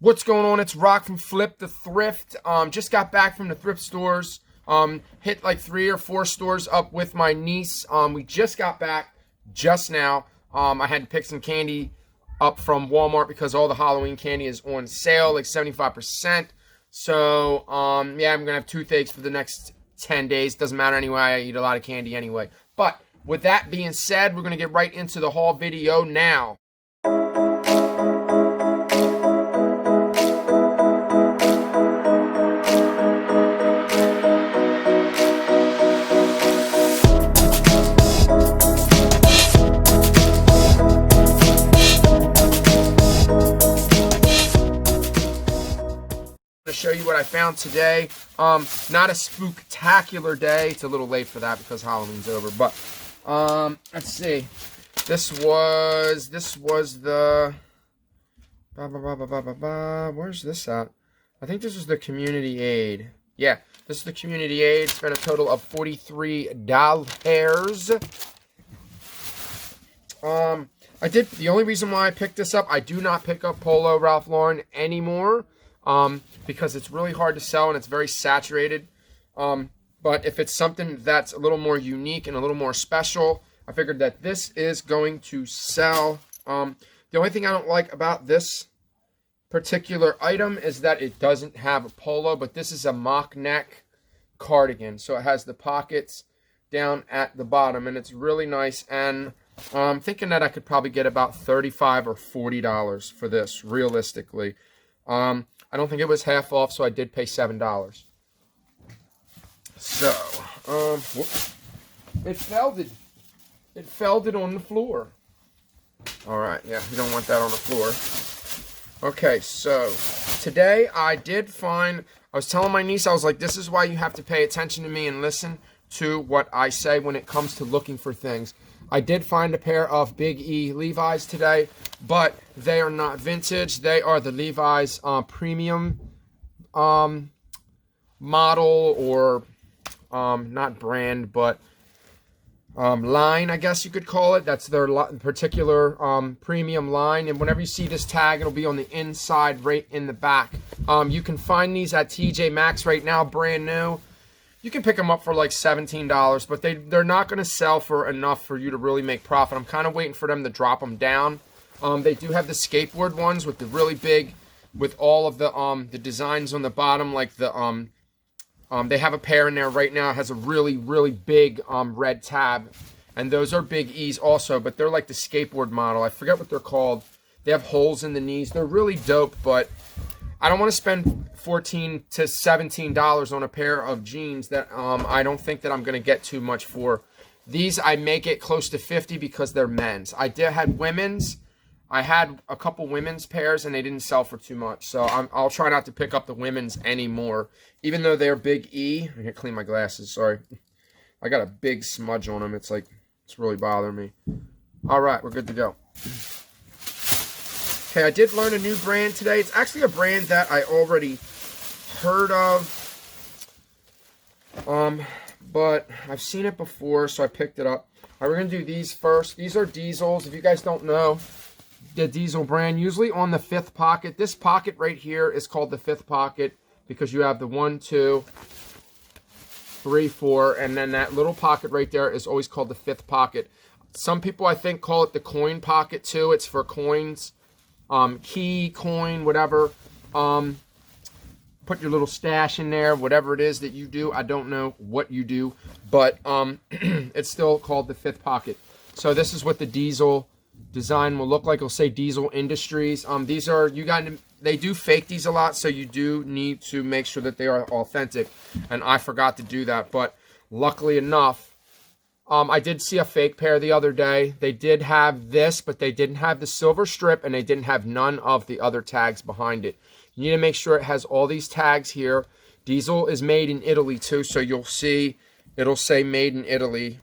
What's going on? It's Rock from Flip the Thrift. Just got back from the thrift stores. Hit like 3 or 4 stores up with my niece. We just got back just now. I had to pick some candy up from Walmart because all the Halloween candy is on sale, like 75%. So, yeah, I'm going to have toothaches for the next 10 days. Doesn't matter anyway. I eat a lot of candy anyway. But with that being said, we're going to get right into the haul video now. Show you what I found today. Not a spooktacular day. It's a little late for that because Halloween's over, but let's see. This was the where's this at? I think this is the community aid. Yeah, this is the community aid. Spent a total of $43. The only reason why I picked this up, I do not pick up Polo Ralph Lauren anymore. Because it's really hard to sell and it's very saturated. But if it's something that's a little more unique and a little more special, I figured that this is going to sell. The only thing I don't like about this particular item is that it doesn't have a polo, but this is a mock neck cardigan. So it has the pockets down at the bottom and it's really nice. And I'm thinking that I could probably get about $35 or $40 for this, realistically. I don't think it was half off, so I did pay $7. So, whoops. It felded on the floor. All right, yeah, you don't want that on the floor. Okay, so today I was telling my niece, I was like, this is why you have to pay attention to me and listen to what I say when it comes to looking for things. I did find a pair of Big E Levi's today, but they are not vintage. They are the Levi's premium model, or not brand, but line, I guess you could call it. That's their particular premium line. And whenever you see this tag, it'll be on the inside right in the back. You can find these at TJ Maxx right now, brand new. You can pick them up for like $17, but they're not going to sell for enough for you to really make profit. I'm kind of waiting for them to drop them down. They do have the skateboard ones with the really big, with all of the designs on the bottom, like the they have a pair in there right now. It has a really, really big red tab, and those are Big E's also, but they're like the skateboard model. I forget what they're called. They have holes in the knees. They're really dope, but I don't want to spend $14 to $17 on a pair of jeans that I don't think that I'm going to get too much for. These I may get close to $50 because they're men's. I had women's. I had a couple women's pairs and they didn't sell for too much. So I'll try not to pick up the women's anymore. Even though they're Big E. I can't clean my glasses, sorry. I got a big smudge on them. It's really bothering me. All right, we're good to go. Okay, I did learn a new brand today. It's actually a brand that I already heard of, but I've seen it before, so I picked it up. All right, we're going to do these first. These are Diesels. If you guys don't know, the Diesel brand, usually on the 5th pocket. This pocket right here is called the 5th pocket because you have the 1, 2, 3, 4, and then that little pocket right there is always called the 5th pocket. Some people, I think, call it the coin pocket too. It's for coins. Key, coin, whatever. Put your little stash in there, whatever it is that you do. I don't know what you do, but it's still called the 5th pocket. So this is what the Diesel design will look like. It'll say Diesel Industries. These are, they do fake these a lot, so you do need to make sure that they are authentic, and I forgot to do that, but luckily enough, I did see a fake pair the other day. They did have this, but they didn't have the silver strip, and they didn't have none of the other tags behind it. You need to make sure it has all these tags here. Diesel is made in Italy too, so you'll see it'll say made in Italy.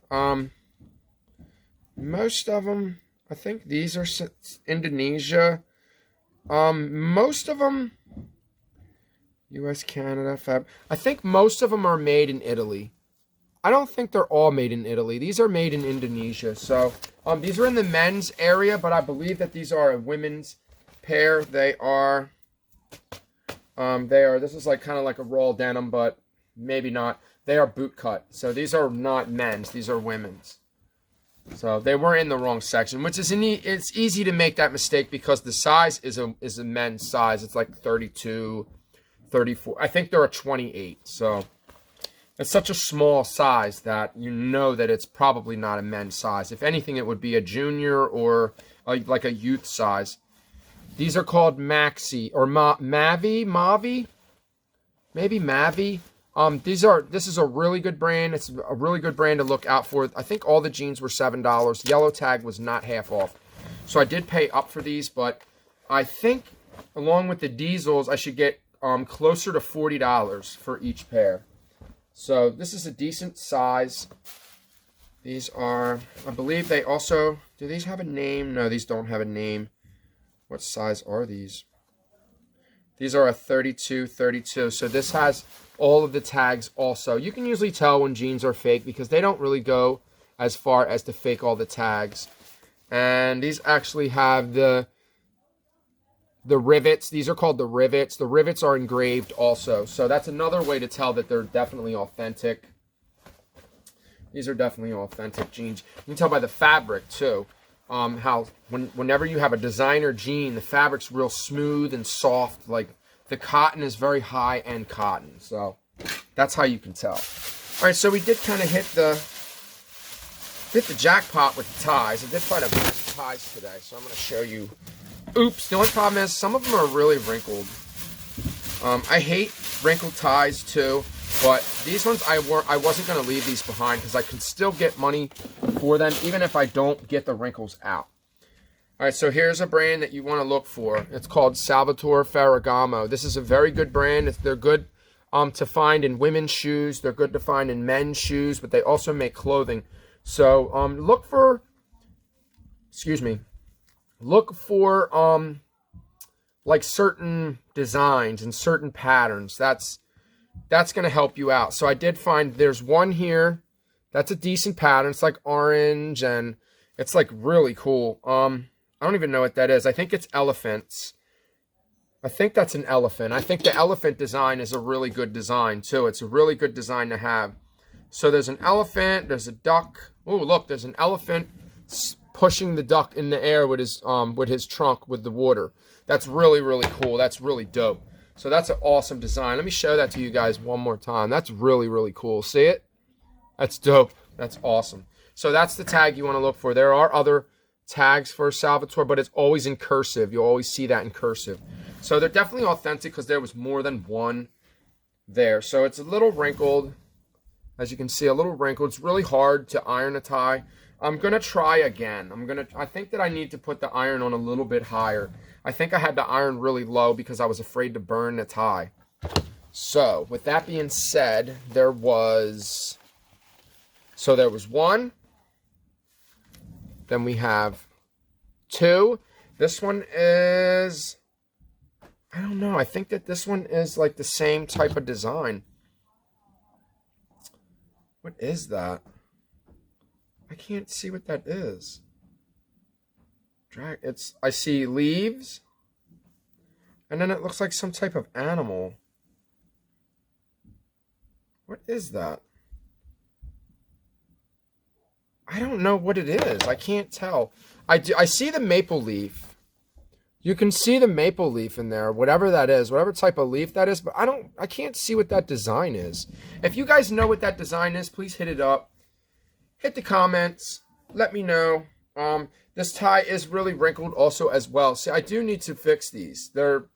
Most of them, I think these are Indonesia. Most of them, US, Canada, Fab. I think most of them are made in Italy. I don't think they're all made in Italy. These are made in Indonesia. So these are in the men's area, but I believe that these are a women's pair. They are, This is like kind of like a raw denim, but maybe not. They are boot cut. So these are not men's. These are women's. So they were in the wrong section, which is it's easy to make that mistake because the size is a men's size. It's like 32, 34. I think they're a 28. So it's such a small size that you know that it's probably not a men's size. If anything, it would be a junior or like a youth size. These are called Maxi or Mavi, maybe Mavi. This is a really good brand. It's a really good brand to look out for. I think all the jeans were $7. Yellow tag was not half off. So I did pay up for these, but I think along with the diesels, I should get closer to $40 for each pair. So this is a decent size. These are, I believe they also, do these have a name? No, these don't have a name. What size are these? These are a 32, 32. So this has all of the tags also. You can usually tell when jeans are fake because they don't really go as far as to fake all the tags. And these actually have the rivets. These are called the rivets. The rivets are engraved also. So that's another way to tell that they're definitely authentic. These are definitely authentic jeans. You can tell by the fabric too. How whenever you have a designer jean, the fabric's real smooth and soft. Like the cotton is very high-end cotton. So that's how you can tell. All right, so we did kind of hit the jackpot with the ties. I did find a bunch of ties today, so I'm going to show you. Oops, the only problem is some of them are really wrinkled. I hate wrinkled ties too, but these ones I wasn't going to leave these behind because I can still get money for them even if I don't get the wrinkles out. All right, so here's a brand that you want to look for. It's called Salvatore Ferragamo. This is a very good brand. They're good to find in women's shoes. They're good to find in men's shoes, but they also make clothing. So look for like certain designs and certain patterns. That's going to help you out. So I did find there's one here that's a decent pattern. It's like orange and it's like really cool. I don't even know what that is. I think it's elephants. I think that's an elephant. I think the elephant design is a really good design too. It's a really good design to have. So there's an elephant, there's a duck. Oh, look, there's an elephant pushing the duck in the air with his trunk with the water. That's really, really cool. That's really dope. So that's an awesome design. Let me show that to you guys one more time. That's really, really cool. See it? That's dope. That's awesome. So that's the tag you want to look for. There are other tags for Salvatore, but it's always in cursive. You'll always see that in cursive. So they're definitely authentic because there was more than one there. So it's a little wrinkled. As you can see, a little wrinkled. It's really hard to iron a tie. I'm going to try again. I think that I need to put the iron on a little bit higher. I think I had the iron really low because I was afraid to burn the tie. So with that being said, there was one. Then we have two. This one is, I don't know. I think that this one is like the same type of design. What is that? I can't see what that is. I see leaves. And then it looks like some type of animal. What is that? I don't know what it is. I can't tell. I see the maple leaf. You can see the maple leaf in there, whatever that is, whatever type of leaf that is, but I can't see what that design is. If you guys know what that design is, please hit it up. Hit the comments. Let me know. This tie is really wrinkled also as well. See, I do need to fix these. They're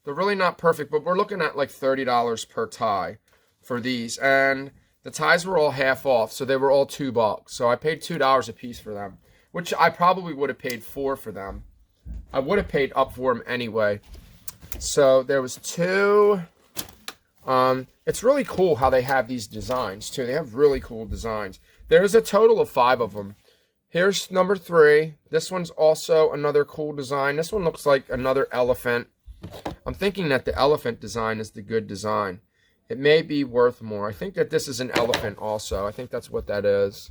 really not perfect, but we're looking at like $30 per tie for these. And the ties were all half off, so they were all $2. So I paid $2 a piece for them, which I probably would have paid $4 for them. I would have paid up for them anyway. So there was two. It's really cool how they have these designs too. They have really cool designs. There's a total of 5 of them. Here's number 3. This one's also another cool design. This one looks like another elephant. I'm thinking that the elephant design is the good design. It may be worth more. I think that this is an elephant also. I think that's what that is.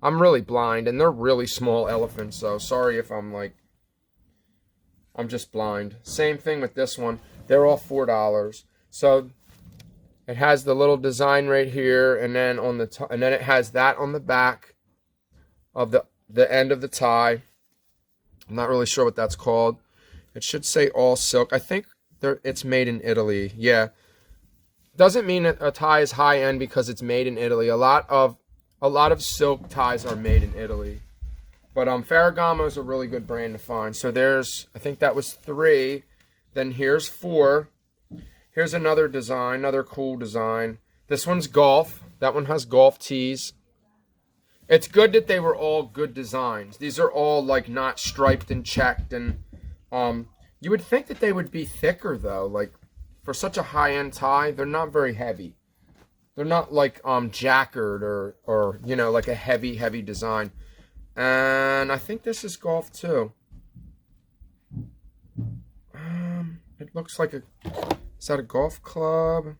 I'm really blind, and they're really small elephants, so sorry if I'm just blind. Same thing with this one. They're all $4. So it has the little design right here, and then on the and then it has that on the back of the end of the tie. I'm not really sure what that's called. It should say all silk. I think it's made in Italy. Yeah. Doesn't mean that a tie is high end because it's made in Italy. A lot of silk ties are made in Italy. But Ferragamo is a really good brand to find. So there's, I think that was 3. Then here's 4. Here's another design, another cool design. This one's golf. That one has golf tees. It's good that they were all good designs. These are all like not striped and checked, and you would think that they would be thicker though. Like for such a high-end tie, they're not very heavy. They're not like jacquard or you know, like a heavy design. And I think this is golf too. It looks like is that a golf club?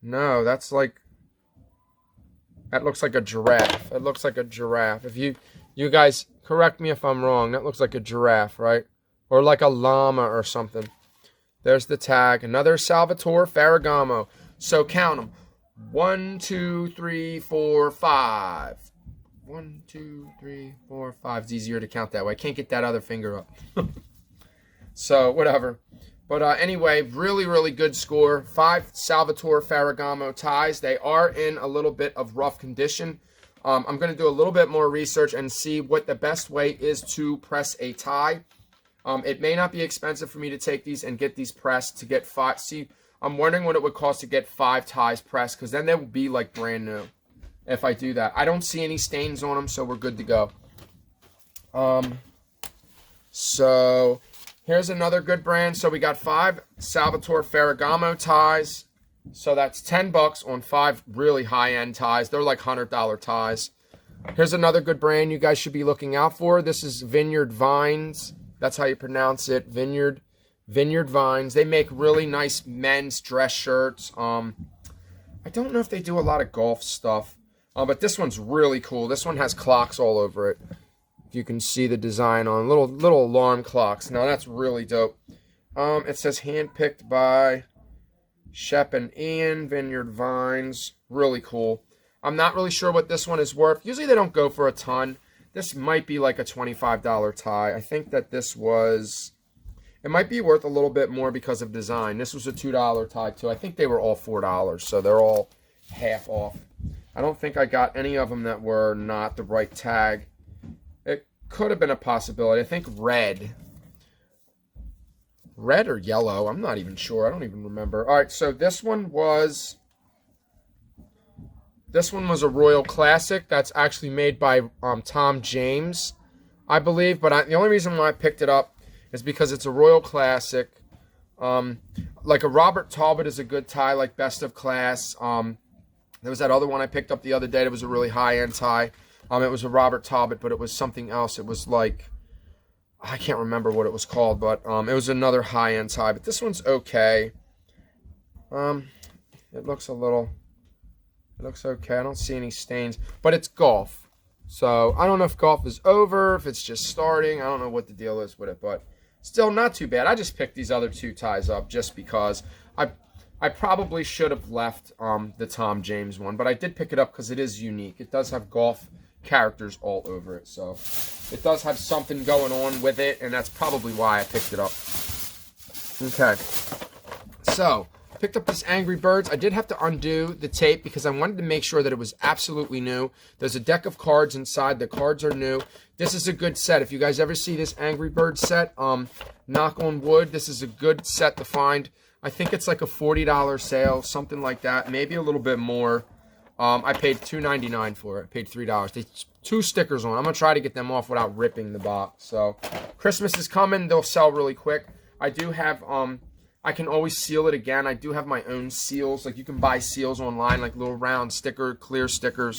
No, that looks like a giraffe. It looks like a giraffe. If you guys correct me if I'm wrong, that looks like a giraffe, right? Or like a llama or something. There's the tag. Another Salvatore Ferragamo. So count them. 1, 2, 3, 4, 5. 1, 2, 3, 4, 5. It's easier to count that way. I can't get that other finger up. So, whatever. But anyway, really good score. 5 Salvatore Ferragamo ties. They are in a little bit of rough condition. I'm going to do a little bit more research and see what the best way is to press a tie. It may not be expensive for me to take these and get these pressed to get 5. See, I'm wondering what it would cost to get 5 ties pressed, because then they would be like brand new if I do that. I don't see any stains on them, so we're good to go. So here's another good brand. So we got 5 Salvatore Ferragamo ties. So that's $10 on 5 really high-end ties. They're like $100 ties. Here's another good brand you guys should be looking out for. This is Vineyard Vines. That's how you pronounce it. Vineyard Vines. They make really nice men's dress shirts. I don't know if they do a lot of golf stuff. But this one's really cool. This one has clocks all over it. You can see the design on little alarm clocks. Now that's really dope. It says handpicked by Shep and Ian, Vineyard Vines. Really cool. I'm not really sure what this one is worth. Usually they don't go for a ton. This might be like a $25 tie. I think that it might be worth a little bit more because of design. This was a $2 tie too. I think they were all $4, so they're all half off. I don't think I got any of them that were not the right tag. It could have been a possibility. I think red or yellow. I'm not even sure. I don't even remember. All right, so this one was a Royal Classic. That's actually made by Tom James, I believe. But the only reason why I picked it up is because it's a Royal Classic. Like a Robert Talbot is a good tie, like Best of Class. There was that other one I picked up the other day that was a really high-end tie. It was a Robert Talbot, but it was something else. It was like, I can't remember what it was called, but it was another high-end tie. But this one's okay. It looks okay. I don't see any stains, but it's golf. So I don't know if golf is over, if it's just starting. I don't know what the deal is with it, but still not too bad. I just picked these other 2 ties up just because I probably should have left the Tom James one, but I did pick it up because it is unique. It does have golf characters all over it, so it does have something going on with it, and that's probably why I picked it up. Okay, so picked up this Angry Birds. I did have to undo the tape because I wanted to make sure that it was absolutely new. There's a deck of cards inside. The cards are new. This is a good set. If you guys ever see this Angry Birds set, knock on wood, this is a good set to find. I think it's like a $40 sale, something like that, maybe a little bit more. I paid $2.99 for it. I paid $3. There's 2 stickers on. I'm going to try to get them off without ripping the box. So Christmas is coming. They'll sell really quick. I do have, I can always seal it again. I do have my own seals. Like you can buy seals online, like little round clear stickers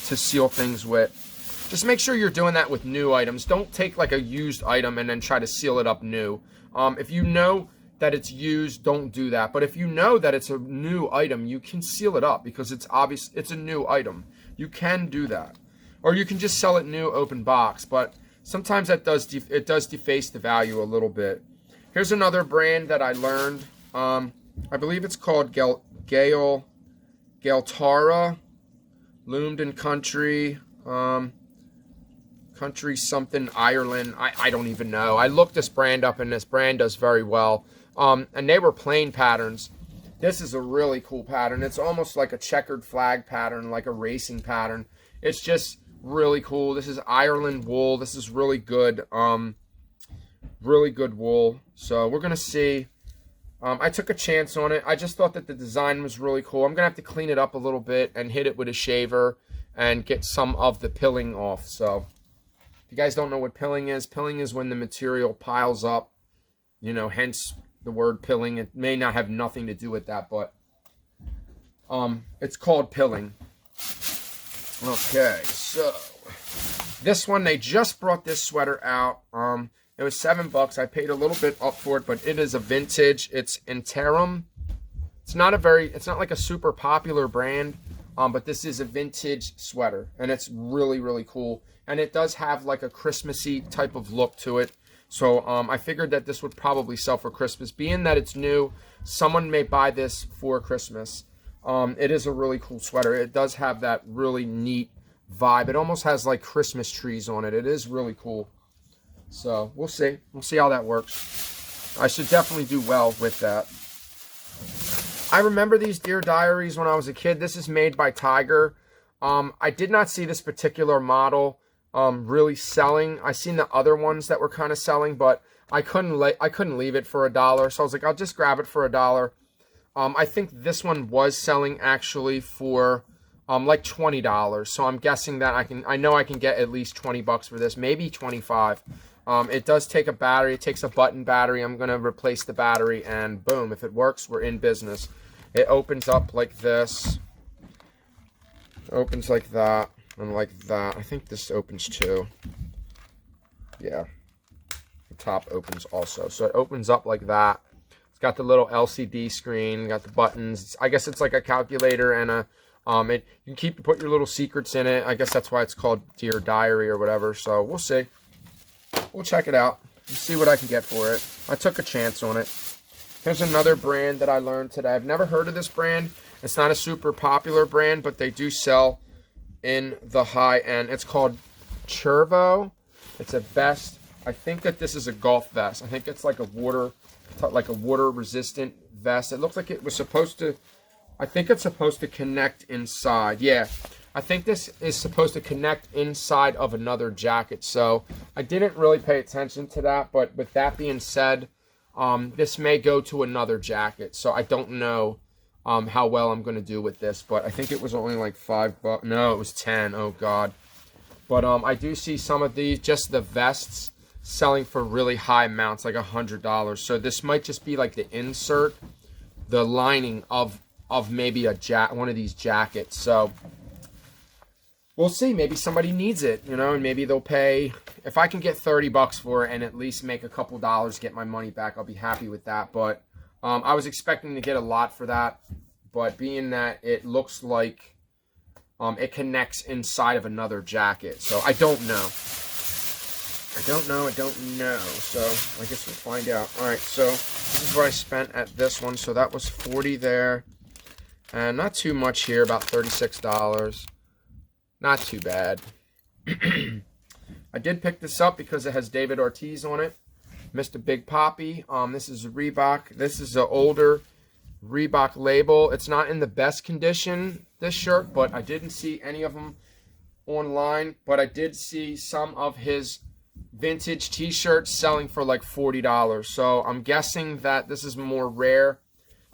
to seal things with. Just make sure you're doing that with new items. Don't take like a used item and then try to seal it up new. If you know that it's used, don't do that. But if you know that it's a new item, you can seal it up because it's obvious it's a new item. You can do that. Or you can just sell it new, open box. But sometimes that does deface the value a little bit. Here's another brand that I learned. I believe it's called Galtara, loomed in country, country something, Ireland. I don't even know. I looked this brand up, and this brand does very well. And they were plain patterns. This is a really cool pattern. It's almost like a checkered flag pattern, like a racing pattern. It's just really cool. This is Ireland wool. This is really good wool. So we're gonna see. I took a chance on it. I just thought that the design was really cool. I'm gonna have to clean it up a little bit and hit it with a shaver and get some of the pilling off. So if you guys don't know what pilling is when the material piles up, you know, hence the word pilling. It may not have nothing to do with that, but it's called pilling. Okay, so this one, they just brought this sweater out. It was $7. I paid a little bit up for it, but it is a vintage. It's interim. It's not like a super popular brand, but this is a vintage sweater, and it's really, really cool. And it does have like a Christmassy type of look to it. So I figured that this would probably sell for Christmas. Being that it's new, someone may buy this for Christmas. It is a really cool sweater. It does have that really neat vibe. It almost has like Christmas trees on it. It is really cool. So we'll see. We'll see how that works. I should definitely do well with that. I remember these Dear Diaries when I was a kid. This is made by Tiger. I did not see this particular model really selling. I seen the other ones that were kind of selling, but I couldn't leave it for $1. So I was like, I'll just grab it for $1. I think this one was selling actually for like $20. So I'm guessing that I know I can get at least $20 for this, maybe 25. It does take a battery. It takes a button battery. I'm going to replace the battery, and boom, if it works, we're in business. It opens up like this. It opens like that and like that. I think this opens too. Yeah. The top opens also. So it opens up like that. It's got the little LCD screen, got the buttons. I guess it's like a calculator and a you can put your little secrets in it. I guess that's why it's called Dear Diary or whatever. So we'll see. We'll check it out and see what I can get for it. I took a chance on it. Here's another brand that I learned today. I've never heard of this brand. It's not a super popular brand, but they do sell in the high end. It's called Chervo. It's a vest. I think that this is a golf vest. I think it's like a water resistant vest. It looks like it was supposed to, I think it's supposed to connect inside. Yeah, I think this is supposed to connect inside of another jacket. So I didn't really pay attention to that, but with that being said, this may go to another jacket. So I don't know how well I'm going to do with this, but I think it was only like $5. No, it was 10. Oh God. But I do see some of these, just the vests, selling for really high amounts, like $100. So this might just be like the insert, the lining of maybe one of these jackets. So we'll see. Maybe somebody needs it, you know, and maybe they'll pay. If I can get $30 for it and at least make a couple dollars, get my money back, I'll be happy with that. But I was expecting to get a lot for that, but being that it looks like it connects inside of another jacket, so I don't know. I don't know. So I guess we'll find out. All right, so this is what I spent at this one. So that was $40 there, and not too much here, about $36. Not too bad. I did pick this up because it has David Ortiz on it. Mr. Big Poppy. This is a Reebok. This is an older Reebok label. It's not in the best condition, this shirt, but I didn't see any of them online. But I did see some of his vintage t-shirts selling for like $40. So I'm guessing that this is more rare.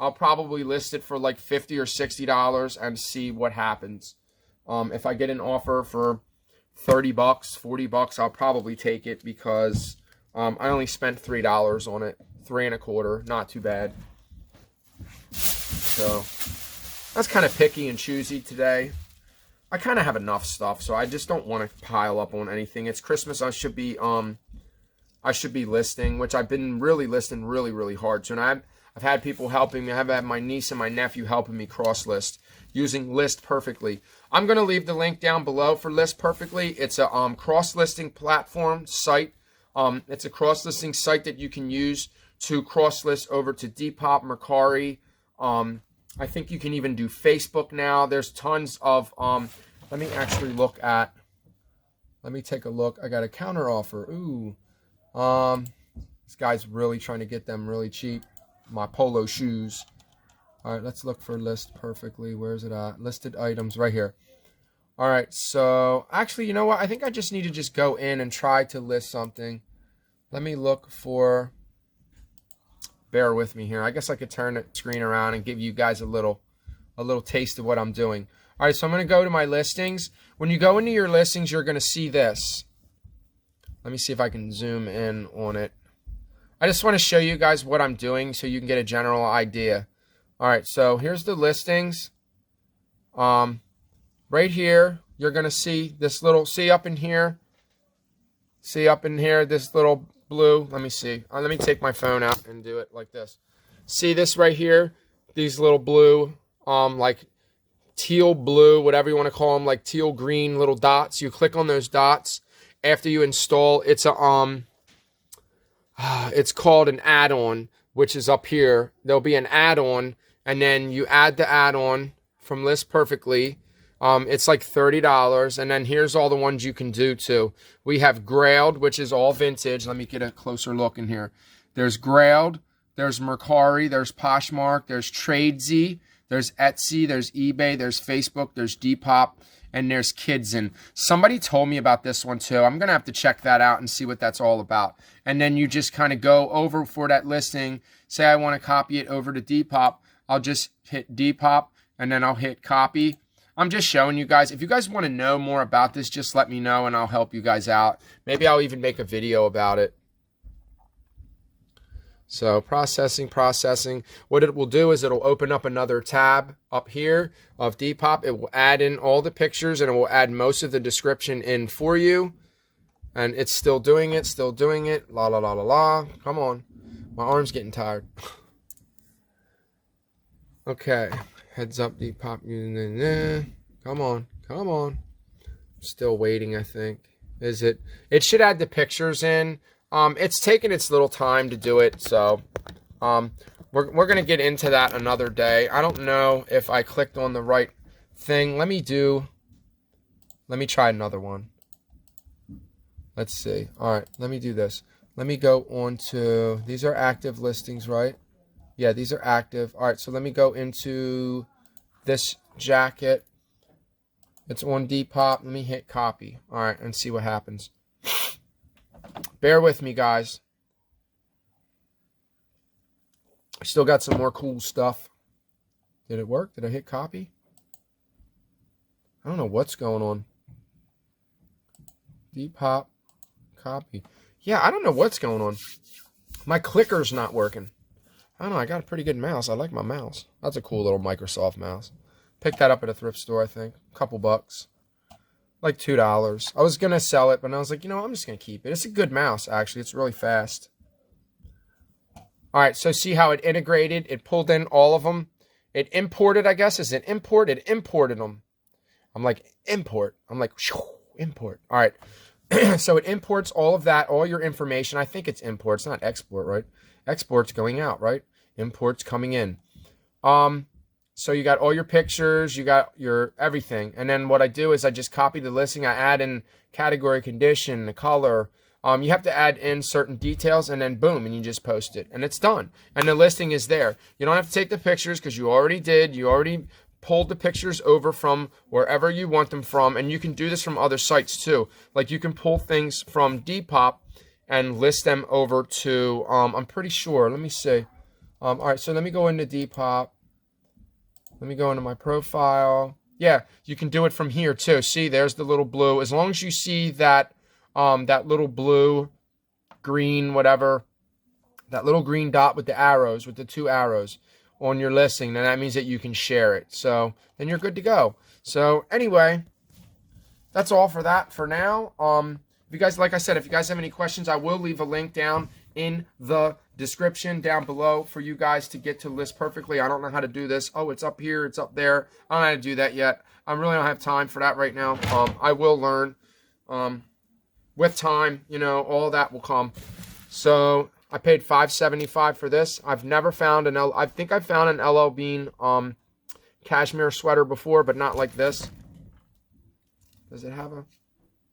I'll probably list it for like $50 or $60 and see what happens. If I get an offer for $30, $40, I'll probably take it because I only spent $3 on it. $3.25, not too bad. So that's kind of picky and choosy today. I kind of have enough stuff, so I just don't want to pile up on anything. It's Christmas. I should be listing, which I've been really listing really hard. So I've had people helping me. I've had my niece and my nephew helping me cross list using List Perfectly. I'm going to leave the link down below for List Perfectly. It's a cross listing platform site. It's a cross listing site that you can use to cross list over to Depop, Mercari. I think you can even do Facebook now. There's tons of, let me actually look at, let me take a look. I got a counter offer. Ooh. This guy's really trying to get them really cheap. My Polo shoes. All right, let's look for list perfectly. Where's it at? Listed items right here. All right, so actually, you know what? I think I just need to just go in and try to list something. Let me look for, bear with me here. I guess I could turn the screen around and give you guys a little taste of what I'm doing. All right, so I'm going to go to my listings. When you go into your listings, you're going to see this. Let me see if I can zoom in on it. I just want to show you guys what I'm doing so you can get a general idea. All right, so here's the listings. Right here, you're going to see this little, see up in here, this little blue. Let me see. Let me take my phone out and do it like this. See this right here? These little blue, like teal blue, whatever you want to call them, like teal green little dots. You click on those dots. After you install, it's a it's called an add-on, which is up here. There'll be an add-on, and then you add the add-on from List Perfectly. It's like $30, and then here's all the ones you can do too. We have Grailed, which is all vintage. Let me get a closer look in here. There's Grailed, there's Mercari, there's Poshmark, there's Tradesy, there's Etsy, there's eBay, there's Facebook, there's Depop, and there's Kidsin. Somebody told me about this one too. I'm going to have to check that out and see what that's all about. And then you just kind of go over for that listing. Say I want to copy it over to Depop. I'll just hit Depop, and then I'll hit copy. I'm just showing you guys. If you guys want to know more about this, just let me know and I'll help you guys out. Maybe I'll even make a video about it. So processing. What it will do is it'll open up another tab up here of Depop. It will add in all the pictures and it will add most of the description in for you. And it's still doing it, La la la la la. Come on. My arm's getting tired. Okay. Heads up, Depop. Come on. Still waiting, I think. Is it? It should add the pictures in. It's taking its little time to do it, so we're going to get into that another day. I don't know if I clicked on the right thing. Let me try another one. Let's see. All right, let me do this. Let me go on to, these are active listings, right? Yeah, these are active. All right, so let me go into this jacket. It's on Depop. Let me hit copy. All right, and see what happens. Bear with me, guys. I still got some more cool stuff. Did it work? Did I hit copy? I don't know what's going on. Depop, copy. Yeah, I don't know what's going on. My clicker's not working. I don't know. I got a pretty good mouse. I like my mouse. That's a cool little Microsoft mouse. Picked that up at a thrift store, I think. A couple bucks. Like $2. I was going to sell it, but I was like, you know, I'm just going to keep it. It's a good mouse, actually. It's really fast. All right, so see how it integrated? It pulled in all of them. It imported, I guess. Is it import? It imported them. I'm like, import. I'm like, import. All right. So it imports all of that, all your information. I think it's import. It's not export, right? Export's going out, right? Import's coming in. So you got all your pictures, you got your everything. And then what I do is I just copy the listing. I add in category, condition, the color. You have to add in certain details and then boom, and you just post it. And it's done. And the listing is there. You don't have to take the pictures because you already did. You already pulled the pictures over from wherever you want them from. And you can do this from other sites too. Like you can pull things from Depop and list them over to, I'm pretty sure. Let me see. All right, so let me go into Depop. Let me go into my profile. Yeah, you can do it from here too. See, there's the little blue. As long as you see that that little blue, green, whatever, that little green dot with the arrows, with the 2 arrows on your listing, then that means that you can share it. So then you're good to go. So anyway, that's all for that for now. If you guys, like I said, if you guys have any questions, I will leave a link down in the description down below for you guys to get to List Perfectly. I don't know how to do this. Oh, it's up here. It's up there. I don't know how to do that yet. I really don't have time for that right now. I will learn. With time, you know, all that will come. So I paid $5.75 for this. I've never found I think I found an LL Bean cashmere sweater before, but not like this. Does it have a...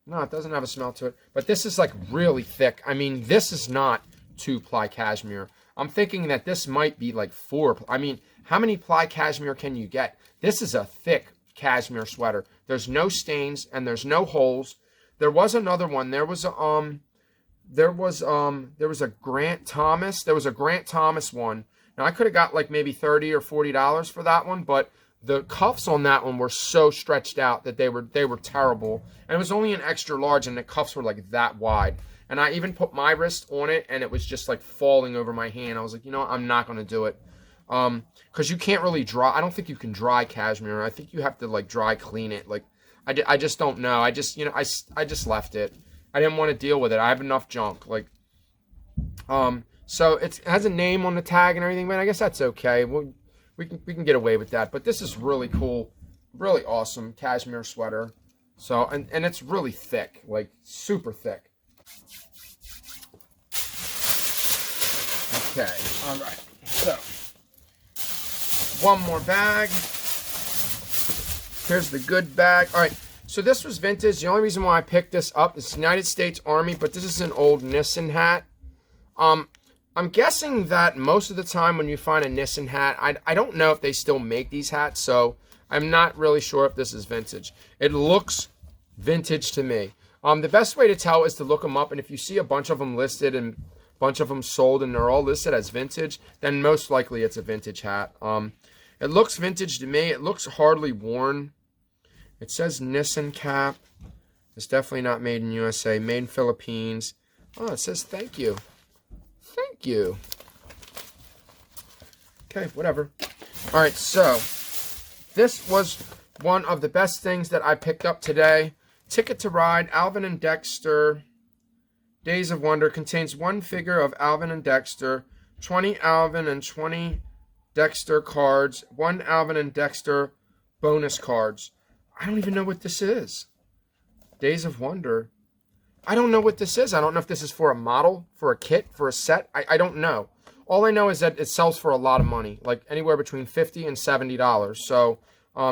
No, it doesn't have a smell to it. But this is like really thick. I mean, this is not 2-ply cashmere. I'm thinking that this might be like 4. I mean, how many ply cashmere can you get? This is a thick cashmere sweater. There's no stains and there's no holes. There was another one. There was a Grant Thomas. There was a Grant Thomas one. Now I could have got like maybe $30 or $40 for that one, but the cuffs on that one were so stretched out that they were terrible. And it was only an extra large, and the cuffs were like that wide. And I even put my wrist on it, and it was just like falling over my hand. I was like, you know what? I'm not going to do it. Because you can't really dry. I don't think you can dry cashmere. I think you have to like dry clean it. Like, I just don't know. I just left it. I didn't want to deal with it. I have enough junk. Like, so it has a name on the tag and everything, but I guess that's okay. We can get away with that. But this is really cool, really awesome cashmere sweater. So, and it's really thick, like super thick. Okay, all right. So, one more bag. Here's the good bag. All right. So this was vintage. The only reason why I picked this up is United States Army, but this is an old Nissan hat. I'm guessing that most of the time when you find a Nissan hat, I don't know if they still make these hats, so I'm not really sure if this is vintage. It looks vintage to me. The best way to tell is to look them up, and if you see a bunch of them listed and a bunch of them sold and they're all listed as vintage, then most likely it's a vintage hat. It looks vintage to me. It looks hardly worn. It says Nissan cap. It's definitely not made in USA. Made in Philippines. Oh, it says thank you. Thank you. Okay, whatever. All right, so this was one of the best things that I picked up today. Ticket to Ride, Alvin and Dexter. Days of Wonder contains one figure of Alvin and Dexter, 20 Alvin and 20 Dexter cards, 1 Alvin and Dexter bonus cards. I don't even know what this is. Days of Wonder. I don't know what this is. I don't know if this is for a model, for a kit, for a set. I don't know. All I know is that it sells for a lot of money, like anywhere between $50 and $70. So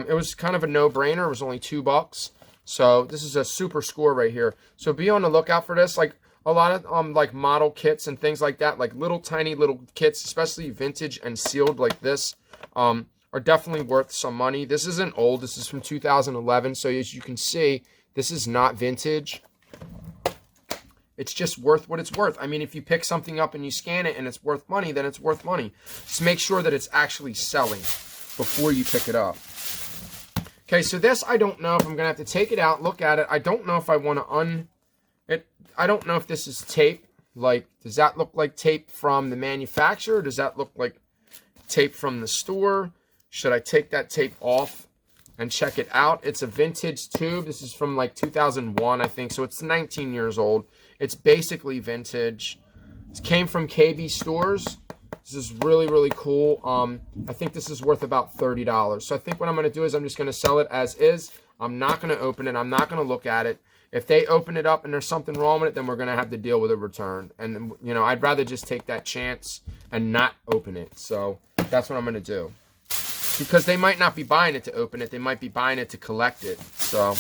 it was kind of a no-brainer. It was only $2. So this is a super score right here. So be on the lookout for this. Like a lot of like model kits and things like that, like little tiny little kits, especially vintage and sealed like this, are definitely worth some money. This isn't old. This is from 2011. So as you can see, this is not vintage. It's just worth what it's worth. I mean, if you pick something up and you scan it and it's worth money, then it's worth money. Just make sure that it's actually selling before you pick it up. Okay, so this, I don't know if I'm going to have to take it out, look at it. I don't know if I want to I don't know if this is tape. Like, does that look like tape from the manufacturer? Does that look like tape from the store? Should I take that tape off and check it out? It's a vintage tube. This is from like 2001, I think. So it's 19 years old. It's basically vintage. It came from KB Stores. This is really, really cool. I think this is worth about $30. So I think what I'm going to do is I'm just going to sell it as is. I'm not going to open it. I'm not going to look at it. If they open it up and there's something wrong with it, then we're going to have to deal with a return. And, you know, I'd rather just take that chance and not open it. So that's what I'm going to do. Because they might not be buying it to open it. They might be buying it to collect it. So,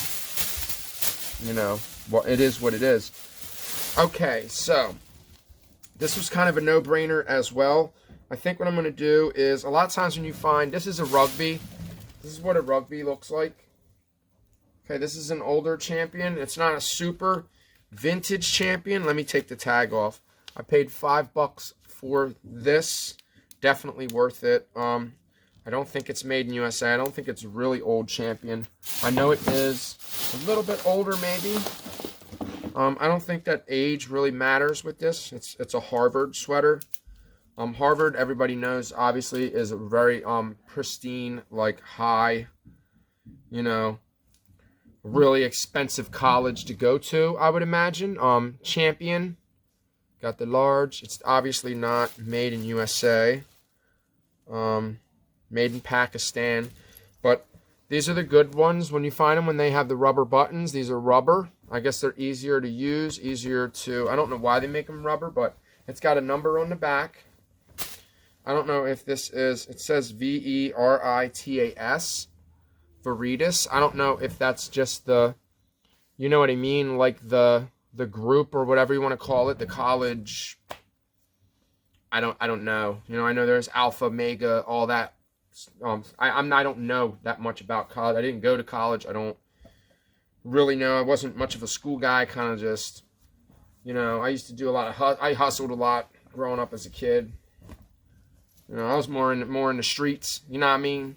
you know, well, it is what it is. Okay, so this was kind of a no-brainer as well. I think what I'm going to do is, a lot of times when you find, this is a Rugby. This is what a Rugby looks like. Okay, this is an older champion. It's not a super vintage champion. Let me take the tag off. I paid $5 for this. Definitely worth it. I don't think it's made in USA. I don't think it's really old champion. I know it is a little bit older maybe. I don't think that age really matters with this. It's a Harvard sweater. Harvard, everybody knows, obviously, is a very pristine, like high, you know, really expensive college to go to, I would imagine. Champion, got the large. It's obviously not made in USA. Made in Pakistan. But these are the good ones when you find them, when they have the rubber buttons. These are rubber. I guess they're easier to use, easier to, I don't know why they make them rubber, but It's got a number on the back. I don't know if this is, it says Veritas, Veritas. I don't know if that's just the, you know what I mean, like the group or whatever you want to call it, the college. I don't know. You know, I know there's Alpha, Mega, all that. I don't know that much about college. I didn't go to college. I don't really know. I wasn't much of a school guy. Kind of just, you know, I used to do a lot of I hustled a lot growing up as a kid. You know, I was more in the streets. You know what I mean?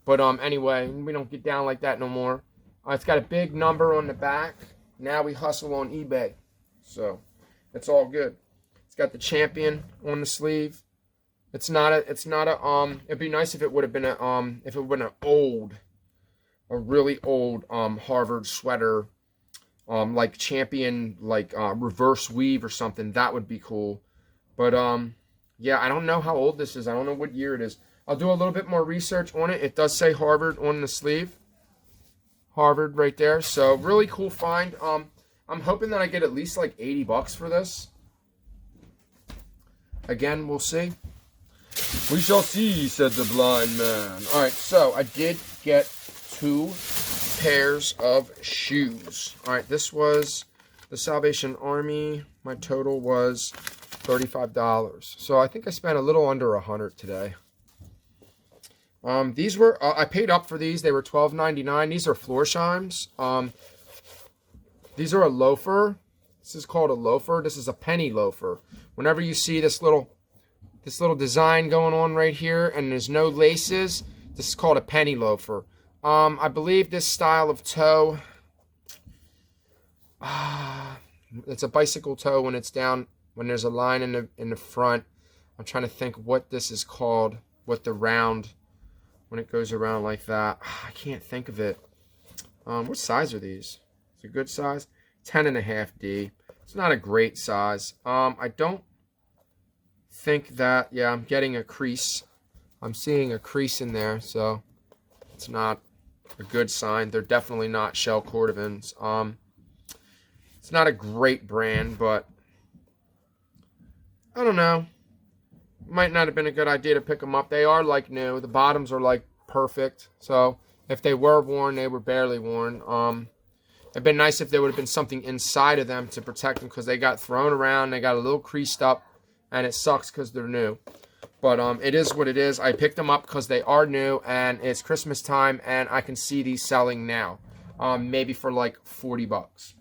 But anyway, we don't get down like that no more. It's got a big number on the back. Now we hustle on eBay, so it's all good. It's got the champion on the sleeve. It's not a. It'd be nice if it would have been a really old Harvard sweater, like champion, like reverse weave or something. That would be cool. But yeah, I don't know how old this is. I don't know what year it is. I'll do a little bit more research on it. It does say Harvard on the sleeve. Harvard right there. So really cool find. I'm hoping that I get at least like $80 for this. Again, we'll see. We shall see, said the blind man. All right, so I did get 2 pairs of shoes. All right, this was the Salvation Army. My total was $35. So I think I spent a little under $100 today. These were, I paid up for these. They were $12.99. These are Florsheims. These are a loafer. This is called a loafer. This is a penny loafer. Whenever you see this little design going on right here and there's no laces, this is called a penny loafer. I believe this style of toe, it's a bicycle toe when it's down, when there's a line in the front. I'm trying to think what this is called, what the round, when it goes around like that. I can't think of it. What size are these? It's a good size. 10.5D. It's not a great size. I don't think that, yeah, I'm getting a crease. I'm seeing a crease in there, so it's not a good sign. They're definitely not shell cordovans. It's not a great brand, but I don't know. Might not have been a good idea to pick them up. They are like new. The bottoms are like perfect. So if they were worn, they were barely worn. It'd been nice if there would have been something inside of them to protect them, because they got thrown around. They got a little creased up, and it sucks because they're new. But it is what it is. I picked them up because they are new, and it's Christmas time, and I can see these selling now. Maybe for like $40.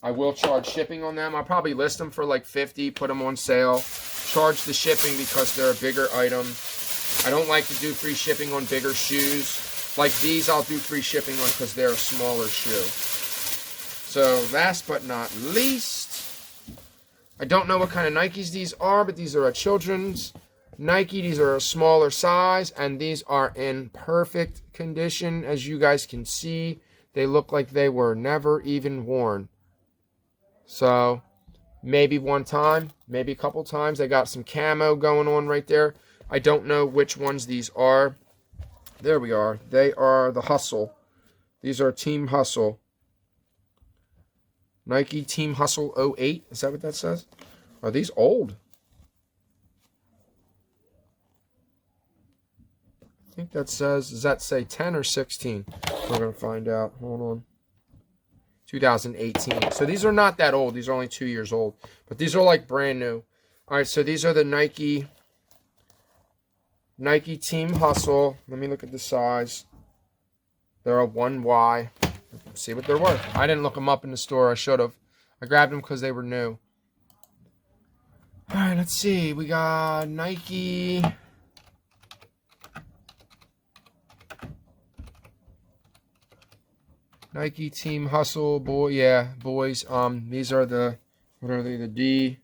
I will charge shipping on them. I'll probably list them for like $50, put them on sale. Charge the shipping because they're a bigger item. I don't like to do free shipping on bigger shoes. Like these, I'll do free shipping on because they're a smaller shoe. So last but not least, I don't know what kind of Nikes these are, but these are a children's Nike. These are a smaller size, and these are in perfect condition. As you guys can see, they look like they were never even worn. So maybe one time, maybe a couple times. They got some camo going on right there. I don't know which ones these are. There we are. They are the Hustle. These are Team Hustle. Nike Team Hustle 08. Is that what that says? Are these old? I think that says, does that say 10 or 16? We're going to find out. Hold on. 2018. So these are not that old. These are only 2 years old. But these are like brand new. All right, so these are the Nike Team Hustle. Let me look at the size. They're a 1Y. Let's see what they're worth. I didn't look them up in the store. I should have. I grabbed them because they were new. All right, let's see. We got Nike. Nike Team Hustle, boys. These are the, what are they?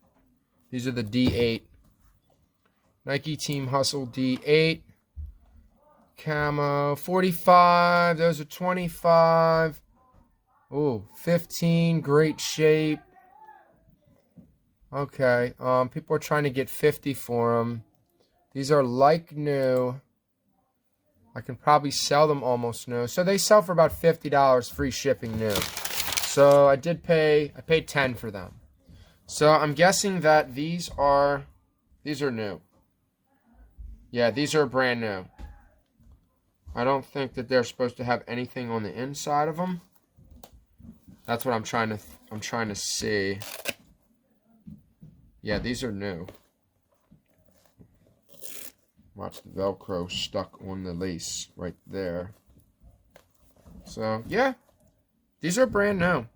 These are the D8. Nike Team Hustle D8. Camo, 45. Those are 25. Ooh, 15. Great shape. Okay. People are trying to get 50 for them. These are like new. I can probably sell them almost new. So they sell for about $50 free shipping new. So I paid 10 for them. So I'm guessing that these are new. Yeah, these are brand new. I don't think that they're supposed to have anything on the inside of them. That's what I'm trying to see. Yeah, these are new. Watch the Velcro stuck on the lace right there. So, yeah. These are brand new.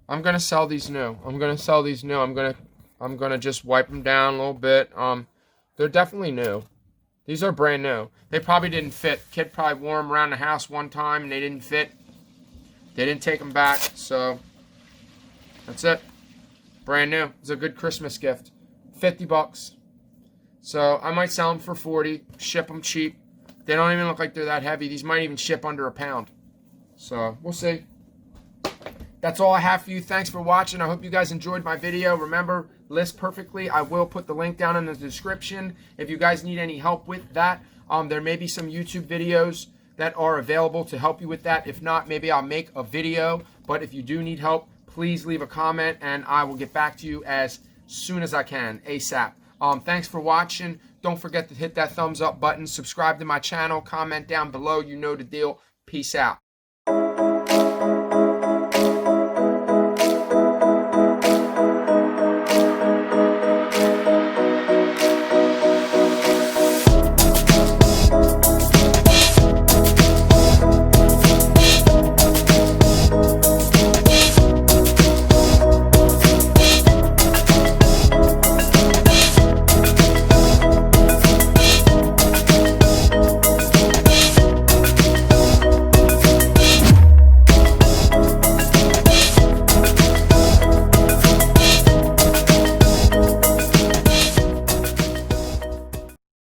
I'm going to sell these new. I'm going to just wipe them down a little bit. They're definitely new. These are brand new. They probably didn't fit. Kid probably wore them around the house one time and they didn't fit. They didn't take them back, so that's it. Brand new. It's a good Christmas gift. 50 bucks. So I might sell them for 40. Ship them cheap. They don't even look like they're that heavy. These might even ship under a pound. So we'll see. That's all I have for you. Thanks for watching. I hope you guys enjoyed my video. Remember, list perfectly. I will put the link down in the description if you guys need any help with that. There may be some YouTube videos that are available to help you with that. If not, maybe I'll make a video. But if you do need help, please leave a comment and I will get back to you as soon as I can, ASAP. Thanks for watching. Don't forget to hit that thumbs up button. Subscribe to my channel. Comment down below. You know the deal. Peace out.